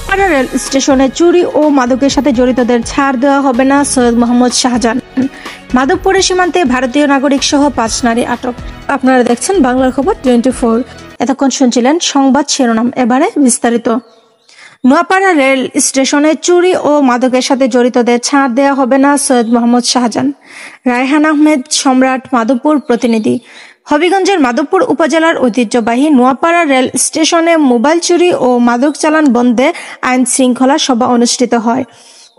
Noapara rail স্টেশনে চুরি ও মাদকের সাথে জড়িতদের ছাড় দেওয়া হবে না, সৈয়দ মোহাম্মদ শাহজাহান। মাদকপুরের সীমান্তে ভারতীয় নাগরিক সহ 5 নারী আটক। আপনারা দেখছেন বাংলার খবর 24। এতক্ষণ শুনছিলেন সংবাদ শিরোনাম, এবারে বিস্তারিত। নোয়াপাড়া রেল স্টেশনে চুরি ও মাদকের সাথে জড়িতদের ছাড় দেওয়া হবে না, সৈয়দ মোহাম্মদ শাহজাহান। রায়হান আহমেদ, সম্রাট, মাধবপুর প্রতিনিধি। হবিগঞ্জের মাধবপুর উপজেলার ঐতিহ্যবাহী নোয়াপাড়া রেল স্টেশনে মোবাইল চুরি ও মাদক চালান বন্ধে আইন শৃঙ্খলা সভা অনুষ্ঠিত হয়।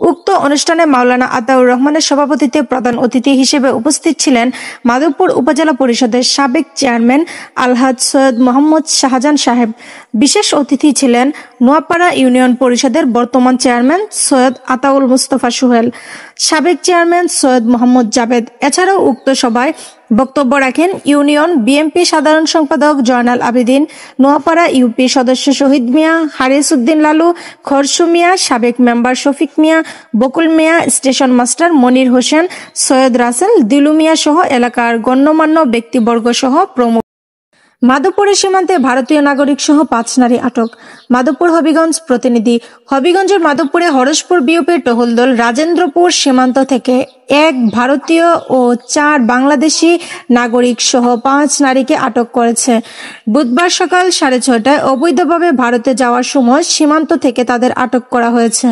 উক্ত অনুষ্ঠানে মাওলানা আতাউর রহমানের সভাপতিত্বে প্রধান অতিথি হিসেবে উপস্থিত ছিলেন মাধবপুর উপজেলা পরিষদের সাবেক চেয়ারম্যান আলহাজ সৈয়দ মোহাম্মদ শাহজাহান সাহেব। বিশেষ অতিথি ছিলেন নোয়াপাড়া ইউনিয়ন পরিষদের বর্তমান চেয়ারম্যান সৈয়দ আতাউল মুস্তফা সোহেল, সাবেক চেয়ারম্যান সৈয়দ মোহাম্মদ জাবেদ। এছাড়াও উক্ত সভায় বক্তব্য রাখেন ইউনিয়ন বিএনপি সাধারণ সম্পাদক জয়নাল আবেদিন, নোয়াপাড়া ইউপি সদস্য শহীদ মিয়া, হারিস উদ্দিন লালু, খরশু মিয়া, সাবেক মেম্বার শফিক মিয়া, বকুল মিয়া, স্টেশন মাস্টার মনির হোসেন, সৈয়দ রাসেল, দিলু মিয়া সহ এলাকার গণ্যমান্য ব্যক্তিবর্গ সহ প্রমুখ। মাধবপুরের সীমান্তে ভারতীয় নাগরিক সহ 5 নারী আটক। মাধবপুর হবিগঞ্জ প্রতিনিধি। হবিগঞ্জের মাধবপুরে হরসপুর বিওপির টহল দল রাজেন্দ্রপুর সীমান্ত থেকে 1 ভারতীয় ও 4 বাংলাদেশি নাগরিক সহ 5 নারীকে আটক করেছে। বুধবার সকাল 6:30টায় অবৈধভাবে ভারতে যাওয়ার সময় সীমান্ত থেকে তাদের আটক করা হয়েছে।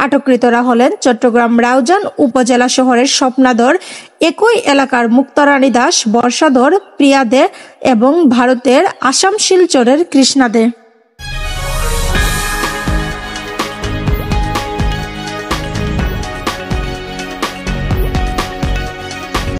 আটককৃতরা হলেন চট্টগ্রাম রাউজান উপজেলা শহরের স্বপ্নাদর, একই এলাকার মুক্তারানী দাস, বর্ষাধর, প্রিয়া দে এবং ভারতের আসাম শিলচরের কৃষ্ণা দে।